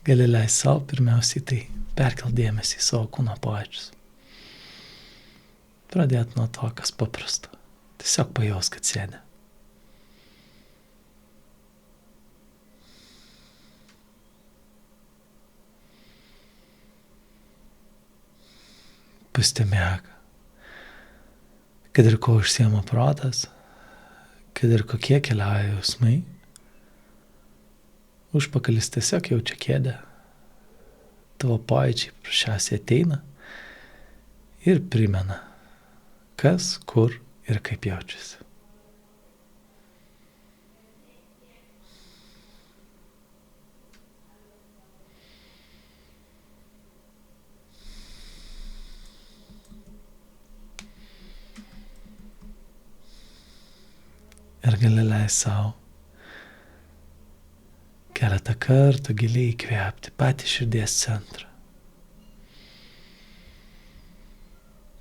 gali leisti savo pirmiausiai tai perkelt dėmesį į savo kūno pojūčius. Pradėti nuo to, kas paprasta. Tiesiog pajaus, kad sėdi. Pastebėk, kad ir ko užsiema protas, kad ir kokie keliauja jausmai, užpakalis tiesiog jaučia kėdę, tavo pojūčiai paprasčiausiai ateina ir primena, kas, kur ir kaip jaučiasi. Ir gali leisti savo keletą kartų giliai įkvėpti patį širdies centrą.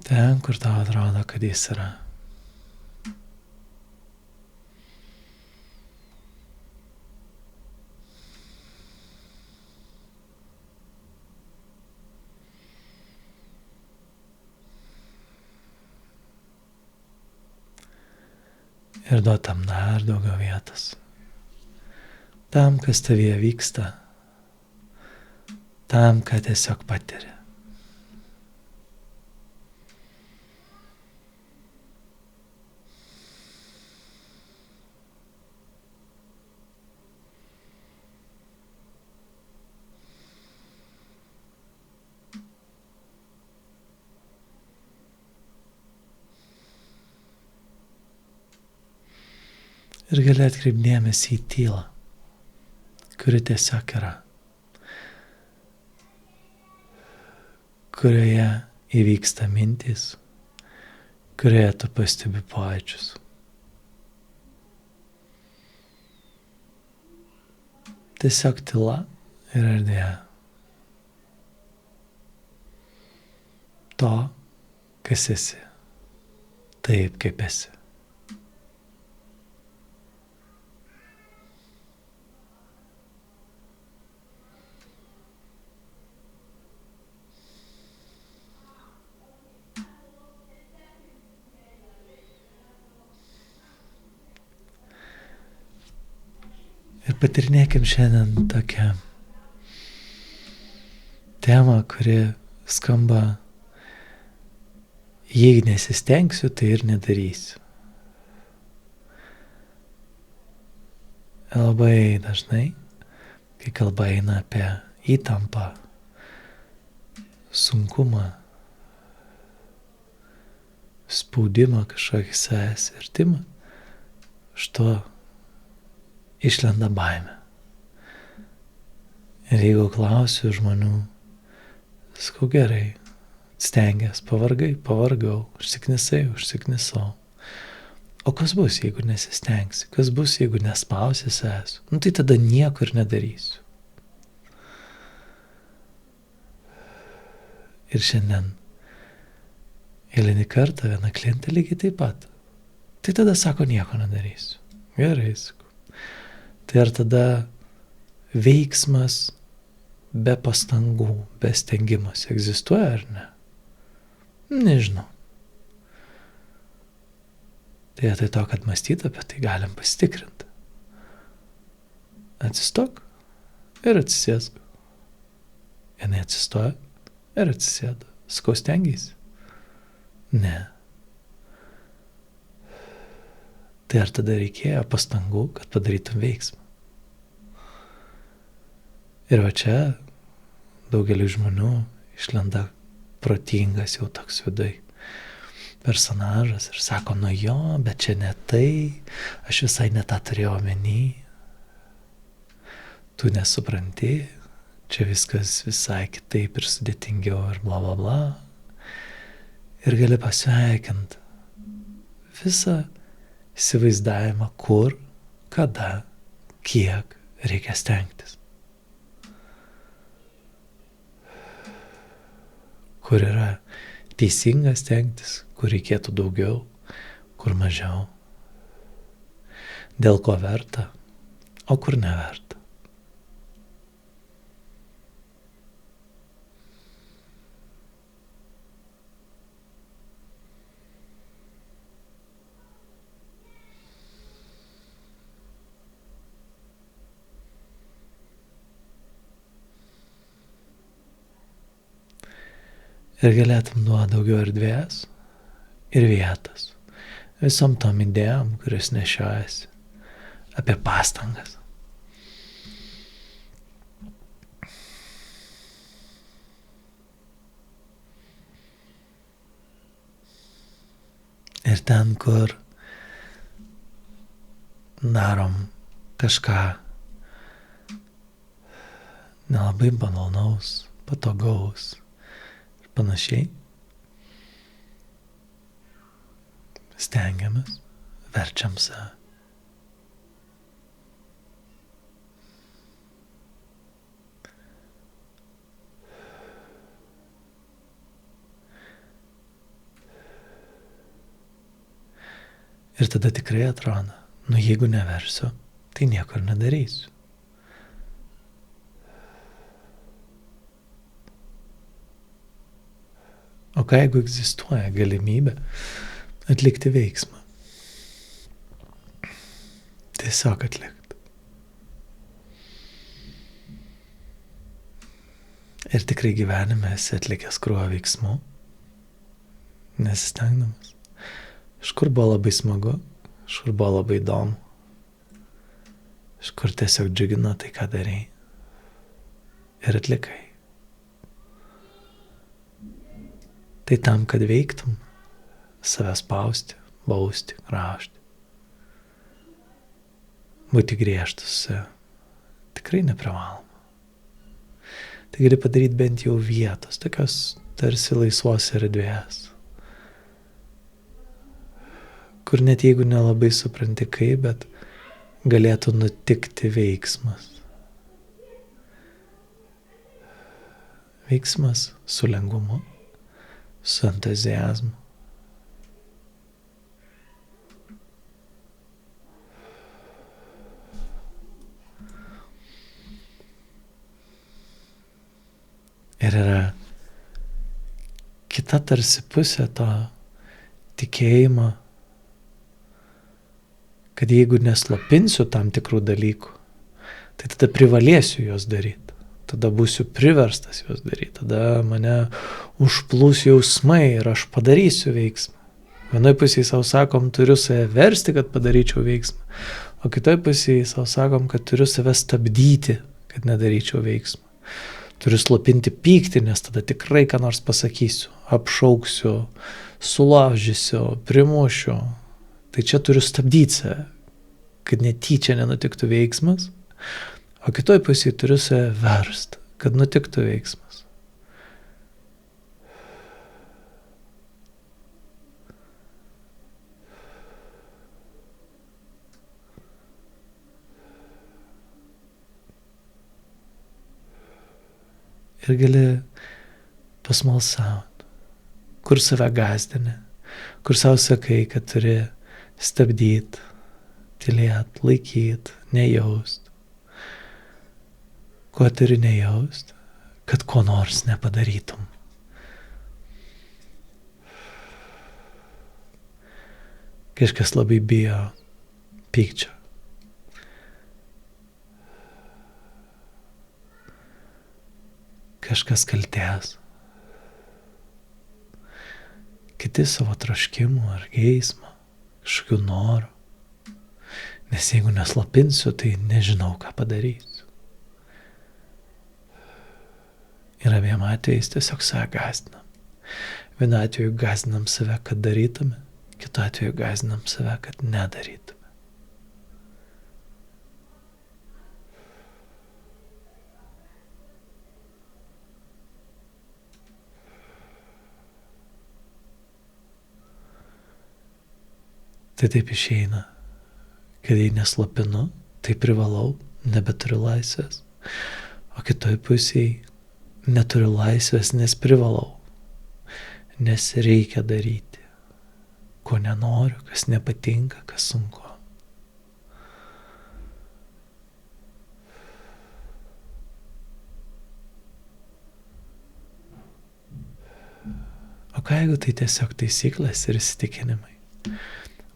Ten, kur tau atrodo, kad jis yra. Ir duotam dar daugiau vietos. Tam, kas tavyje vyksta. Tam, ką tiesiog patiri. Ir gali atkreipdėmėsi į tylą, kuri tiesiog yra, kurioje įvyksta mintys, kurioje tu pastebi pojūčius. Tiesiog tyla ir erdvė. To, kas esi, taip kaip esi. Ir patirnėkim šiandien tokią temą, kuri skamba: jei nesistengsiu, tai ir nedarysiu. Labai dažnai, kai kalba eina apie įtampą, sunkumą, spaudimą, kažkokį savęs vertimą, iš to išlenda baimė. Ir jeigu klausiu žmonių, sakau: gerai, stengias, pavargau, užsiknisau. O kas bus, jeigu nesistengsi? Kas bus, jeigu nespausi savęs? Tai tada nieko ir nedarysiu. Ir šiandien eilinį kartą viena klientė lygiai taip pat. Tai tada sako: nieko nedarysiu. Gerai, sakau. Tai ar tada veiksmas be pastangų, be stengimosi egzistuoja ar ne? Nežinau. Tai vietoj to, kad mąstyti apie tai, galim pasitikrinti. Atsistok ir atsisėsk. Jinai atsistoja ir atsisėda. Sakau: stengiais? Ne. Tai ar tada reikėjo pastangų, kad padarytum veiksmą? Ir va čia daugeliu žmonių išlenda protingas jau toks vidui personažas ir sako: nu jo, bet čia ne tai, aš visai ne tą turėjau omeny, tu nesupranti, čia viskas visai kitaip ir sudėtingiau ir bla bla bla. Ir gali pasveikinti visą įsivaizdavimą, kur, kada, kiek reikia stengtis. Kur yra teisinga stengtis, kur reikėtų daugiau, kur mažiau. Dėl ko verta, o kur neverta. Ir galėtum duoti daugiau erdvės ir vietos visom tom idėjom, kuris nešiojasi apie pastangas. Ir ten, kur darom kažką nelabai malonaus, patogaus ir panašiai, stengiamės, verčiam save. Ir tada tikrai atrodo, jeigu neversiu, tai nieko ir nedarysiu. O ką jeigu egzistuoja galimybė atlikti veiksmą? Tiesiog atlikti. Ir tikrai gyvenime esi atlikęs krūvą veiksmų, nesistengdamas. Iš kur buvo labai smagu, iš kur buvo labai įdomu, iš kur tiesiog džiugino tai, ką darai. Ir atlikai. Tai tam, kad veiktum, save spausti, bausti, graužti. Būti griežtas, tikrai neprivaloma. Tai gali padaryti bent jau vietos, tokios tarsi laisvos erdvės, kur net jeigu nelabai supranti kaip, bet galėtų nutikti veiksmas. Veiksmas su lengvumu, su entuziazmu. Ir yra kita tarsi pusė to tikėjimo, kad jeigu neslopinsiu tam tikrų dalykų, tai tada privalėsiu juos daryti. Tada būsiu priverstas juos daryti. Tada mane užplūs jausmai ir aš padarysiu veiksmą. Vienoje pusėje savo sakom, turiu save versti, kad padaryčiau veiksmą. O kitoje pusėje savo sakom, kad turiu save stabdyti, kad nedaryčiau veiksmą. Turiu slopinti pyktį, nes tada tikrai ką nors pasakysiu. Apšauksiu, sulaužysiu, primušiu. Tai čia turiu stabdyti save, kad netyčia nenutiktų veiksmas. O kitoj pusėje turiu save verst, kad nutiktų veiksmas. Ir gali pasmalsauti, kur save gazdini, kur savo sakai, kad turi stabdyti, tylėt, laikyt, nejaust. Ko turi nejaust, kad ko nors nepadarytum. Kažkas labai bijo pykčio. Kažkas kaltės. Kiti savo troškimų ar geismą, kažkokių norų. Nes jeigu neslopinsiu, tai nežinau, ką padarysiu. Ir abiem atvejais tiesiog save gazdinam. Vienu atveju gazdinam save, kad darytume, kitu atveju gazdinam save, kad nedarytume. Tai taip išeina, kad jei neslopinu, tai privalau, nebeturiu laisvės, o kitoj pusėje neturiu laisvės, nes privalau, nes reikia daryti, ko nenoriu, kas nepatinka, kas sunku. O ką jeigu tai tiesiog taisyklės ir įsitikinimai,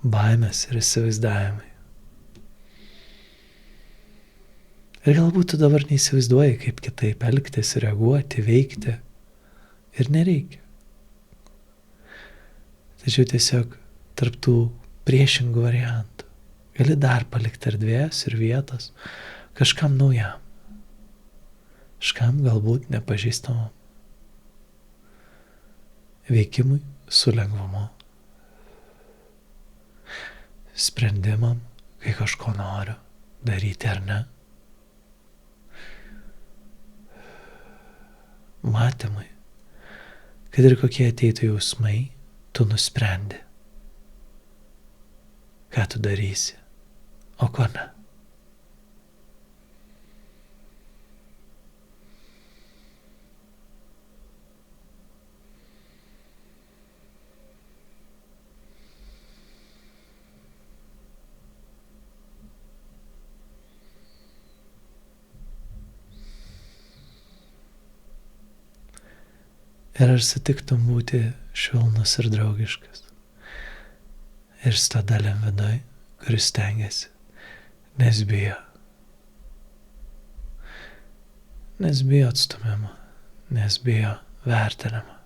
baimės ir įsivaizdavimai? Ir galbūt tu dabar neįsivaizduoji, kaip kitaip elgtis, reaguoti, veikti. Ir nereikia. Tačiau tiesiog tarptų priešingų variantų gali dar palikti erdvės ir vietos kažkam naujam, kažkam galbūt nepažįstamam, veikimui su lengvumu, sprendimam, kai kažko noriu daryti ar ne, matymui, kad ir kokie ateitų jausmai, tu nusprendi, ką tu darysi, o ko ne. Ir ar sutiktum būti švelnus ir draugiškas? Ir su ta dalim vidui, kuris stengiasi, nes bijo. Nes bijo atstumimo, nes bijo vertinimo,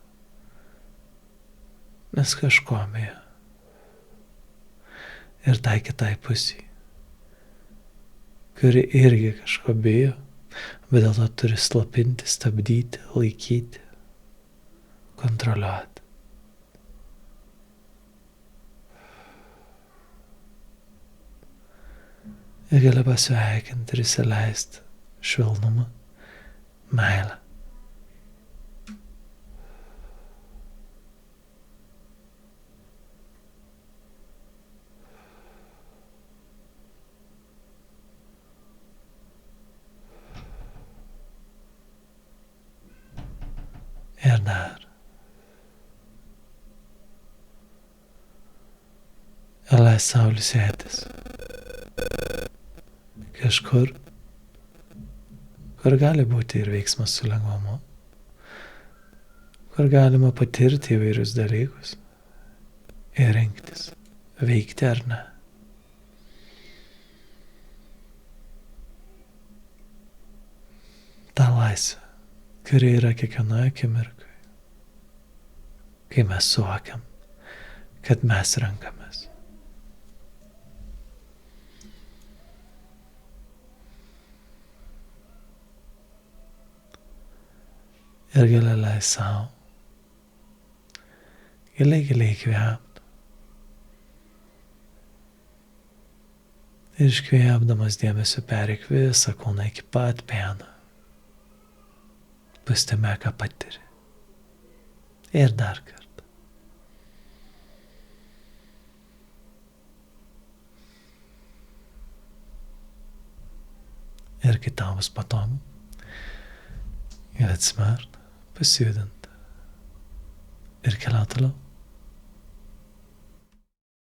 nes kažko bijo. Ir tai kitai pusiai, kuri irgi kažko bijo, bet dėl to turi slopinti, stabdyti, laikyti, kontroliuoti. Ir gali pasveikinti ir įsileisti švelnumą, meilę. Ir dar. Ir leis sau ilsėtis. Kažkur, kur gali būti ir veiksmas su lengvumu, kur galima patirti įvairius dalykus ir rinktis, veikti ar ne. Ta laisvė, kuri yra kiekvienoje akimirkoje, kai mes suvokiam, kad mes renkamės. Ir gali leisti savo, giliai įkvėpti. Ir iškvėpdamas dėmesio pereik visą kūną iki pat pėno. Pastebėk, ką patiri. Ir dar kartą. Ir kai tau bus patogu, gali atsimerkti, pasijudinti ir keliauti toliau.